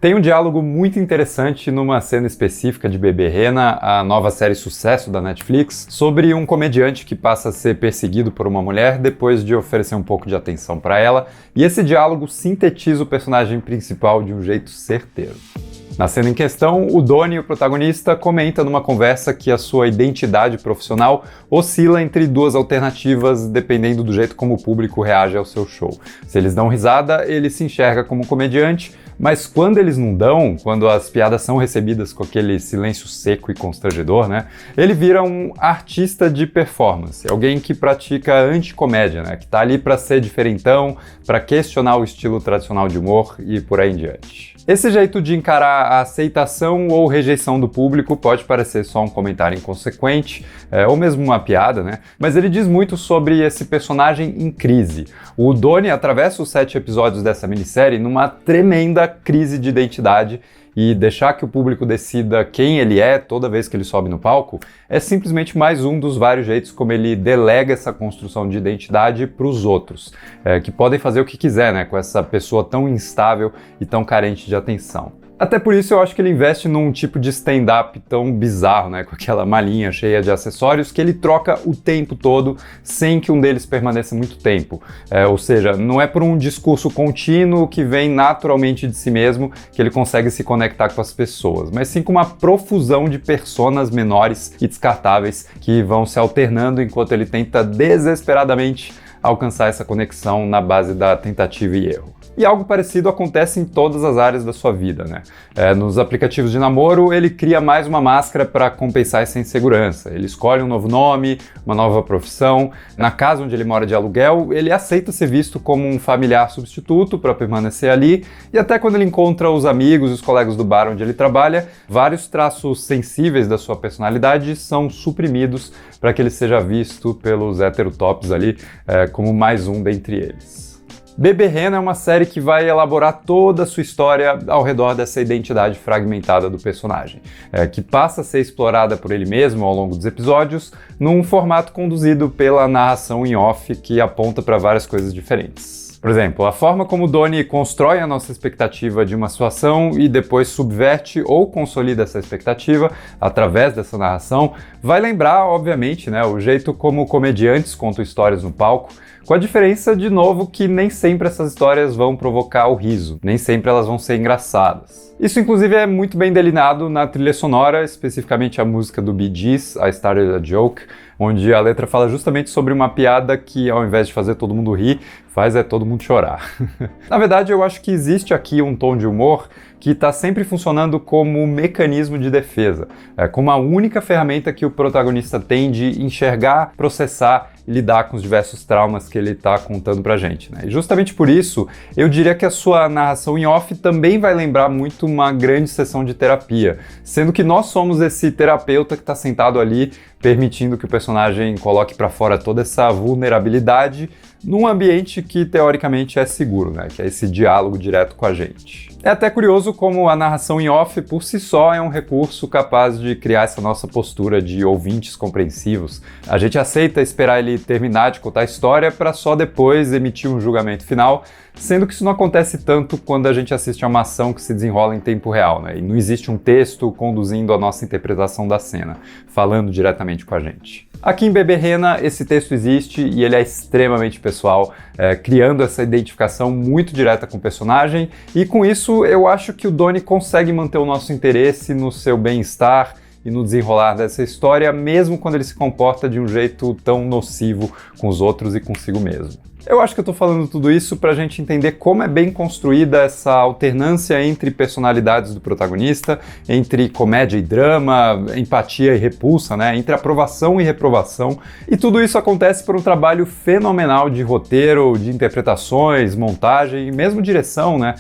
Tem um diálogo muito interessante numa cena específica de Bebê Rena, a nova série sucesso da Netflix, sobre um comediante que passa a ser perseguido por uma mulher depois de oferecer um pouco de atenção para ela, e esse diálogo sintetiza o personagem principal de um jeito certeiro. Na cena em questão, o Donnie, o protagonista, comenta numa conversa que a sua identidade profissional oscila entre duas alternativas dependendo do jeito como o público reage ao seu show. Se eles dão risada, ele se enxerga como comediante, mas quando eles não dão, quando as piadas são recebidas com aquele silêncio seco e constrangedor, né, ele vira um artista de performance, alguém que pratica anticomédia, né, que tá ali para ser diferentão, para questionar o estilo tradicional de humor e por aí em diante. Esse jeito de encarar a aceitação ou rejeição do público pode parecer só um comentário inconsequente, ou mesmo uma piada, né? Mas ele diz muito sobre esse personagem em crise. O Donnie atravessa os 7 episódios dessa minissérie numa tremenda crise de identidade, e deixar que o público decida quem ele é toda vez que ele sobe no palco é simplesmente mais um dos vários jeitos como ele delega essa construção de identidade para os outros, que podem fazer o que quiser, né, com essa pessoa tão instável e tão carente de atenção. Até por isso eu acho que ele investe num tipo de stand-up tão bizarro, né, com aquela malinha cheia de acessórios que ele troca o tempo todo sem que um deles permaneça muito tempo. Ou seja, não é por um discurso contínuo que vem naturalmente de si mesmo que ele consegue se conectar com as pessoas, mas sim com uma profusão de personas menores e descartáveis que vão se alternando enquanto ele tenta desesperadamente alcançar essa conexão na base da tentativa e erro. E algo parecido acontece em todas as áreas da sua vida, né? Nos aplicativos de namoro, ele cria mais uma máscara para compensar essa insegurança. Ele escolhe um novo nome, uma nova profissão. Na casa onde ele mora de aluguel, ele aceita ser visto como um familiar substituto para permanecer ali. E até quando ele encontra os amigos e os colegas do bar onde ele trabalha, vários traços sensíveis da sua personalidade são suprimidos para que ele seja visto pelos heterotops ali como mais um dentre eles. Bebê Rena é uma série que vai elaborar toda a sua história ao redor dessa identidade fragmentada do personagem, que passa a ser explorada por ele mesmo ao longo dos episódios, num formato conduzido pela narração em off que aponta para várias coisas diferentes. Por exemplo, a forma como o Donnie constrói a nossa expectativa de uma situação e depois subverte ou consolida essa expectativa através dessa narração vai lembrar, obviamente, né, o jeito como comediantes contam histórias no palco, com a diferença, de novo, que nem sempre essas histórias vão provocar o riso, nem sempre elas vão ser engraçadas. Isso, inclusive, é muito bem delineado na trilha sonora, especificamente a música do Bee Gees, I Started a Joke, onde a letra fala justamente sobre uma piada que, ao invés de fazer todo mundo rir, faz todo mundo chorar. Na verdade, eu acho que existe aqui um tom de humor que está sempre funcionando como um mecanismo de defesa, como a única ferramenta que o protagonista tem de enxergar, processar e lidar com os diversos traumas que ele está contando pra gente, né? E justamente por isso, eu diria que a sua narração em off também vai lembrar muito uma grande sessão de terapia, sendo que nós somos esse terapeuta que está sentado ali, permitindo que o personagem coloque para fora toda essa vulnerabilidade num ambiente que teoricamente é seguro, né? Que é esse diálogo direto com a gente. É até curioso como a narração em off por si só é um recurso capaz de criar essa nossa postura de ouvintes compreensivos. A gente aceita esperar ele terminar de contar a história para só depois emitir um julgamento final, sendo que isso não acontece tanto quando a gente assiste a uma ação que se desenrola em tempo real, né? E não existe um texto conduzindo a nossa interpretação da cena, falando diretamente com a gente. Aqui em Bebê Rena, esse texto existe e ele é extremamente pessoal, criando essa identificação muito direta com o personagem, e com isso eu acho que o Donnie consegue manter o nosso interesse no seu bem-estar e no desenrolar dessa história, mesmo quando ele se comporta de um jeito tão nocivo com os outros e consigo mesmo. Eu acho que eu tô falando tudo isso pra gente entender como é bem construída essa alternância entre personalidades do protagonista, entre comédia e drama, empatia e repulsa, né? Entre aprovação e reprovação. E tudo isso acontece por um trabalho fenomenal de roteiro, de interpretações, montagem e mesmo direção, né?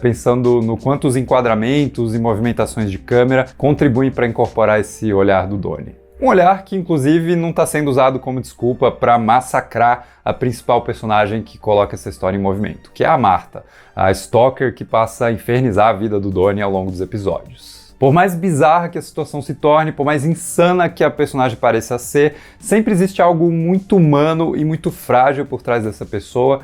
Pensando no quanto os enquadramentos e movimentações de câmera contribuem para incorporar esse olhar do Donnie. Um olhar que, inclusive, não está sendo usado como desculpa para massacrar a principal personagem que coloca essa história em movimento, que é a Marta, a stalker que passa a infernizar a vida do Donnie ao longo dos episódios. Por mais bizarra que a situação se torne, por mais insana que a personagem pareça ser, sempre existe algo muito humano e muito frágil por trás dessa pessoa,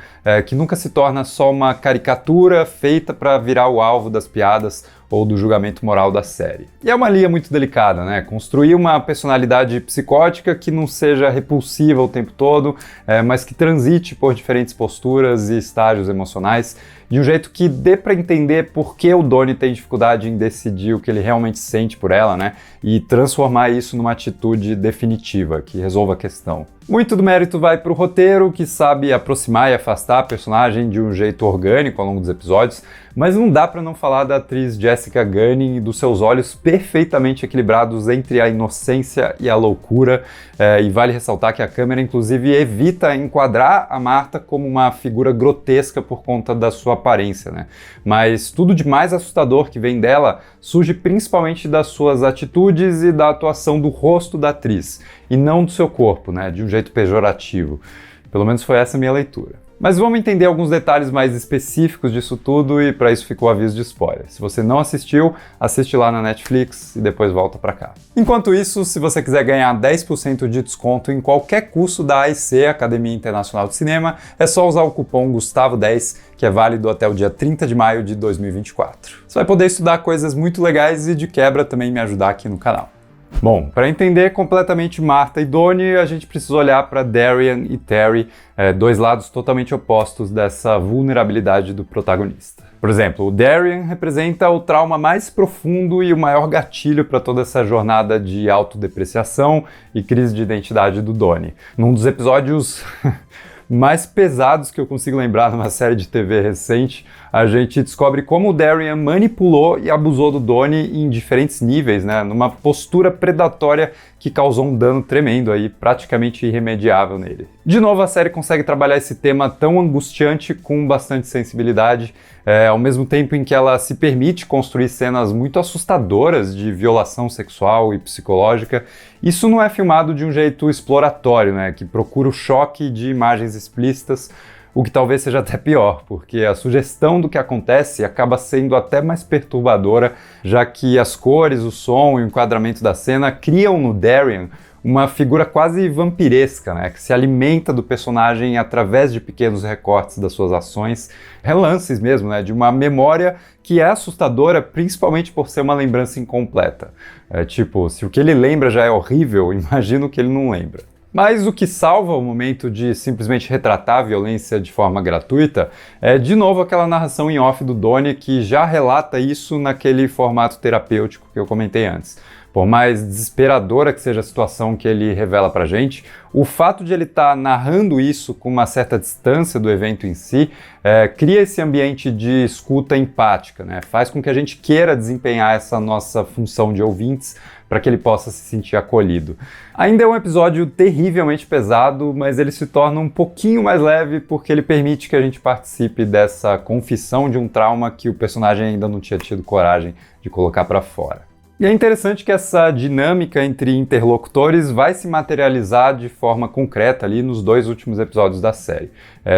que nunca se torna só uma caricatura feita para virar o alvo das piadas ou do julgamento moral da série. E é uma linha muito delicada, né? Construir uma personalidade psicótica que não seja repulsiva o tempo todo, mas que transite por diferentes posturas e estágios emocionais, de um jeito que dê para entender por que o Donnie tem dificuldade em decidir o que ele realmente sente por ela, né? E transformar isso numa atitude definitiva, que resolva a questão. Muito do mérito vai para o roteiro, que sabe aproximar e afastar a personagem de um jeito orgânico ao longo dos episódios, mas não dá para não falar da atriz Jessica Gunning e dos seus olhos perfeitamente equilibrados entre a inocência e a loucura, e vale ressaltar que a câmera inclusive evita enquadrar a Martha como uma figura grotesca por conta da sua aparência, né? Mas tudo de mais assustador que vem dela surge principalmente das suas atitudes e da atuação do rosto da atriz, e não do seu corpo, né? De um jeito pejorativo. Pelo menos foi essa a minha leitura. Mas vamos entender alguns detalhes mais específicos disso tudo e para isso ficou o aviso de spoiler. Se você não assistiu, assiste lá na Netflix e depois volta para cá. Enquanto isso, se você quiser ganhar 10% de desconto em qualquer curso da AIC, Academia Internacional de Cinema, é só usar o cupom GUSTAVO10, que é válido até o dia 30 de maio de 2024. Você vai poder estudar coisas muito legais e de quebra também me ajudar aqui no canal. Bom, para entender completamente Martha e Donnie, a gente precisa olhar para Darian e Terry, dois lados totalmente opostos dessa vulnerabilidade do protagonista. Por exemplo, o Darian representa o trauma mais profundo e o maior gatilho para toda essa jornada de autodepreciação e crise de identidade do Donnie. Num dos episódios mais pesados que eu consigo lembrar numa série de TV recente, a gente descobre como o Darian manipulou e abusou do Donnie em diferentes níveis, né, numa postura predatória que causou um dano tremendo aí, praticamente irremediável nele. De novo, a série consegue trabalhar esse tema tão angustiante com bastante sensibilidade, ao mesmo tempo em que ela se permite construir cenas muito assustadoras de violação sexual e psicológica. Isso não é filmado de um jeito exploratório, né, que procura o choque de imagens explícitas, o que talvez seja até pior, porque a sugestão do que acontece acaba sendo até mais perturbadora, já que as cores, o som e o enquadramento da cena criam no Darian uma figura quase vampiresca, né, que se alimenta do personagem através de pequenos recortes das suas ações, relances mesmo, né, de uma memória que é assustadora, principalmente por ser uma lembrança incompleta. Tipo, se o que ele lembra já é horrível, imagina o que ele não lembra. Mas o que salva o momento de simplesmente retratar a violência de forma gratuita é, de novo, aquela narração em off do Donnie que já relata isso naquele formato terapêutico que eu comentei antes. Por mais desesperadora que seja a situação que ele revela pra gente, o fato de ele estar narrando isso com uma certa distância do evento em si, cria esse ambiente de escuta empática, né? Faz com que a gente queira desempenhar essa nossa função de ouvintes para que ele possa se sentir acolhido. Ainda é um episódio terrivelmente pesado, mas ele se torna um pouquinho mais leve porque ele permite que a gente participe dessa confissão de um trauma que o personagem ainda não tinha tido coragem de colocar para fora. E é interessante que essa dinâmica entre interlocutores vai se materializar de forma concreta ali nos dois últimos episódios da série.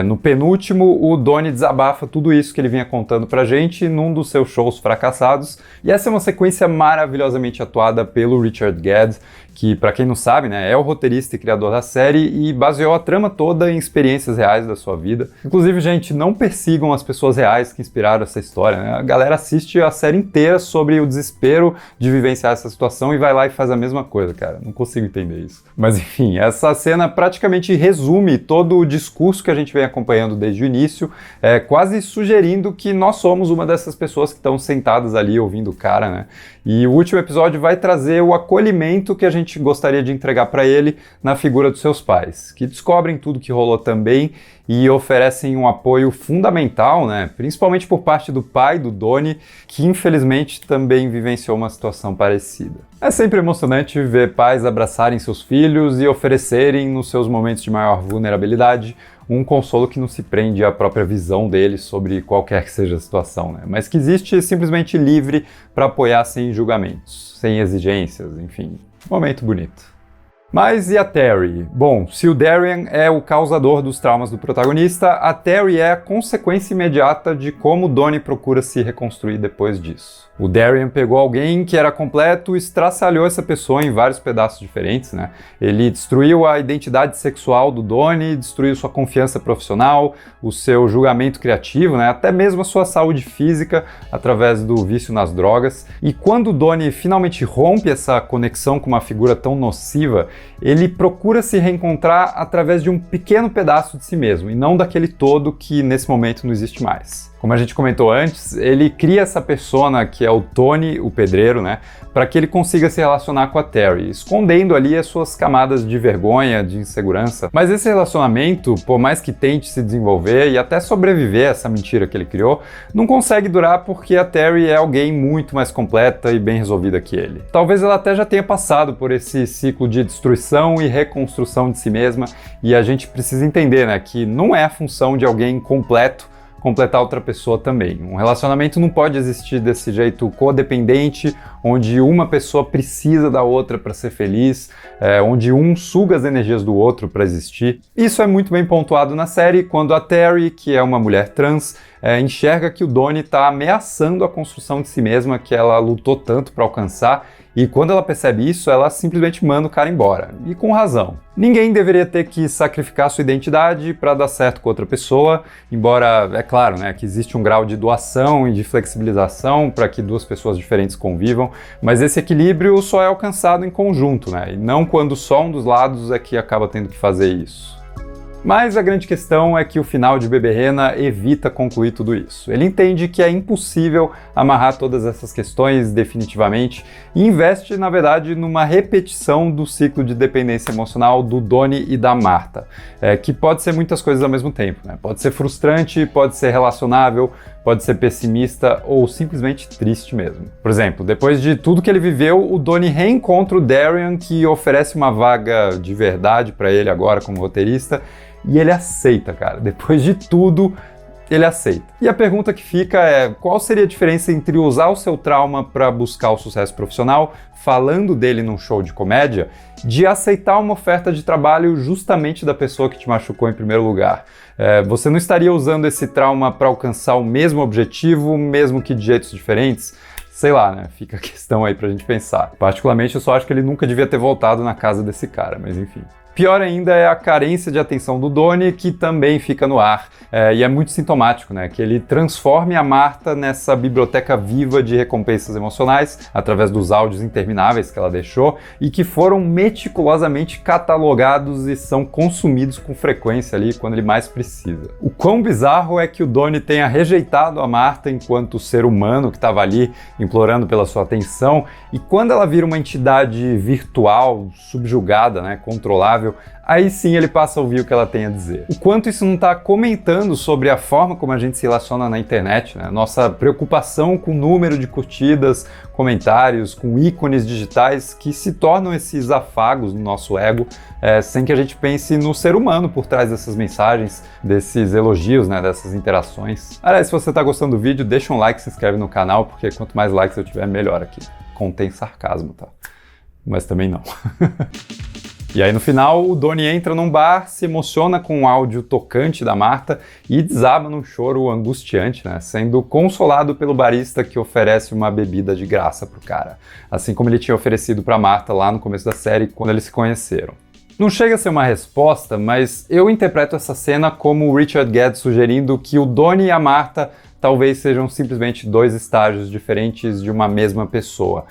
No penúltimo, o Donnie desabafa tudo isso que ele vinha contando pra gente num dos seus shows fracassados, e essa é uma sequência maravilhosamente atuada pelo Richard Gadd, que, pra quem não sabe, né, é o roteirista e criador da série e baseou a trama toda em experiências reais da sua vida. Inclusive, gente, não persigam as pessoas reais que inspiraram essa história, né? A galera assiste a série inteira sobre o desespero de vivenciar essa situação e vai lá e faz a mesma coisa, cara. Não consigo entender isso. Mas enfim, essa cena praticamente resume todo o discurso que a gente vem acompanhando desde o início, quase sugerindo que nós somos uma dessas pessoas que estão sentadas ali ouvindo o cara, né? E o último episódio vai trazer o acolhimento que a gente gostaria de entregar para ele na figura dos seus pais, que descobrem tudo que rolou também e oferecem um apoio fundamental, né? Principalmente por parte do pai do Donnie, que infelizmente também vivenciou uma situação parecida. É sempre emocionante ver pais abraçarem seus filhos e oferecerem, nos seus momentos de maior vulnerabilidade, um consolo que não se prende à própria visão deles sobre qualquer que seja a situação, né? Mas que existe simplesmente livre para apoiar sem julgamentos, sem exigências, enfim, momento bonito. Mas e a Terry? Bom, se o Darian é o causador dos traumas do protagonista, a Terry é a consequência imediata de como Donnie procura se reconstruir depois disso. O Darian pegou alguém que era completo e estraçalhou essa pessoa em vários pedaços diferentes, né? Ele destruiu a identidade sexual do Donnie, destruiu sua confiança profissional, o seu julgamento criativo, né? Até mesmo a sua saúde física através do vício nas drogas. E quando o Donnie finalmente rompe essa conexão com uma figura tão nociva, ele procura se reencontrar através de um pequeno pedaço de si mesmo, e não daquele todo que nesse momento não existe mais. Como a gente comentou antes, ele cria essa persona que é o Tony, o pedreiro, né, para que ele consiga se relacionar com a Terry, escondendo ali as suas camadas de vergonha, de insegurança. Mas esse relacionamento, por mais que tente se desenvolver e até sobreviver a essa mentira que ele criou, não consegue durar porque a Terry é alguém muito mais completa e bem resolvida que ele. Talvez ela até já tenha passado por esse ciclo de destruição e reconstrução de si mesma, e a gente precisa entender, né, que não é a função de alguém completo completar outra pessoa também. Um relacionamento não pode existir desse jeito codependente, onde uma pessoa precisa da outra para ser feliz, onde um suga as energias do outro para existir. Isso é muito bem pontuado na série quando a Terry, que é uma mulher trans, enxerga que o Donnie está ameaçando a construção de si mesma que ela lutou tanto para alcançar, e quando ela percebe isso, ela simplesmente manda o cara embora, e com razão. Ninguém deveria ter que sacrificar sua identidade para dar certo com outra pessoa, embora, é claro, né, que existe um grau de doação e de flexibilização para que duas pessoas diferentes convivam, mas esse equilíbrio só é alcançado em conjunto, né, e não quando só um dos lados é que acaba tendo que fazer isso. Mas a grande questão é que o final de Beberrena evita concluir tudo isso. Ele entende que é impossível amarrar todas essas questões definitivamente e investe, na verdade, numa repetição do ciclo de dependência emocional do Donnie e da Martha, que pode ser muitas coisas ao mesmo tempo, né? Pode ser frustrante, pode ser relacionável, pode ser pessimista ou simplesmente triste mesmo. Por exemplo, depois de tudo que ele viveu, o Donnie reencontra o Darian, que oferece uma vaga de verdade para ele agora como roteirista, e ele aceita, cara. Depois de tudo, ele aceita. E a pergunta que fica é: qual seria a diferença entre usar o seu trauma para buscar o sucesso profissional, falando dele num show de comédia, de aceitar uma oferta de trabalho justamente da pessoa que te machucou em primeiro lugar? Você não estaria usando esse trauma para alcançar o mesmo objetivo, mesmo que de jeitos diferentes? Sei lá, né? Fica a questão aí pra gente pensar. Particularmente, eu só acho que ele nunca devia ter voltado na casa desse cara, mas enfim. Pior ainda é a carência de atenção do Donnie, que também fica no ar. E é muito sintomático, né? Que ele transforme a Martha nessa biblioteca viva de recompensas emocionais, através dos áudios intermináveis que ela deixou, e que foram meticulosamente catalogados e são consumidos com frequência ali, quando ele mais precisa. O quão bizarro é que o Donnie tenha rejeitado a Martha enquanto ser humano que estava ali, implorando pela sua atenção, e quando ela vira uma entidade virtual, subjugada, né? Controlável, aí sim ele passa a ouvir o que ela tem a dizer. O quanto isso não está comentando sobre a forma como a gente se relaciona na internet, né? Nossa preocupação com o número de curtidas, comentários, com ícones digitais que se tornam esses afagos no nosso ego, sem que a gente pense no ser humano por trás dessas mensagens, desses elogios, né? Dessas interações. Aliás, se você está gostando do vídeo, deixa um like, se inscreve no canal, porque quanto mais likes eu tiver, melhor aqui. Contém sarcasmo, tá? Mas também não. E aí no final, o Donnie entra num bar, se emociona com um áudio tocante da Martha e desaba num choro angustiante, né? Sendo consolado pelo barista que oferece uma bebida de graça pro cara, assim como ele tinha oferecido pra Martha lá no começo da série, quando eles se conheceram. Não chega a ser uma resposta, mas eu interpreto essa cena como o Richard Guedes sugerindo que o Donnie e a Martha talvez sejam simplesmente dois estágios diferentes de uma mesma pessoa,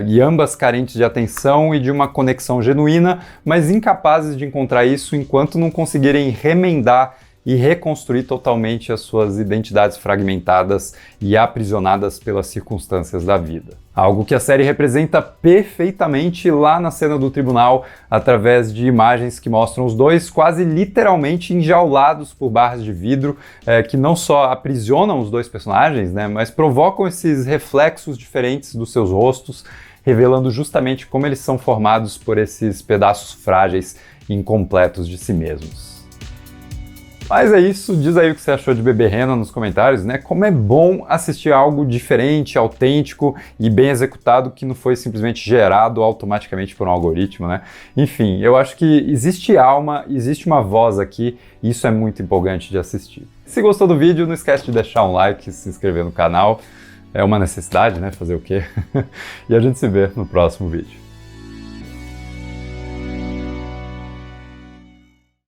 e ambas carentes de atenção e de uma conexão genuína, mas incapazes de encontrar isso enquanto não conseguirem remendar e reconstruir totalmente as suas identidades fragmentadas e aprisionadas pelas circunstâncias da vida. Algo que a série representa perfeitamente lá na cena do tribunal, através de imagens que mostram os dois quase literalmente enjaulados por barras de vidro, que não só aprisionam os dois personagens, né, mas provocam esses reflexos diferentes dos seus rostos, revelando justamente como eles são formados por esses pedaços frágeis e incompletos de si mesmos. Mas é isso, diz aí o que você achou de Bebê Rena nos comentários, né? Como é bom assistir algo diferente, autêntico e bem executado, que não foi simplesmente gerado automaticamente por um algoritmo, né? Enfim, eu acho que existe alma, existe uma voz aqui, e isso é muito empolgante de assistir. Se gostou do vídeo, não esquece de deixar um like, se inscrever no canal. É uma necessidade, né? Fazer o quê? E a gente se vê no próximo vídeo.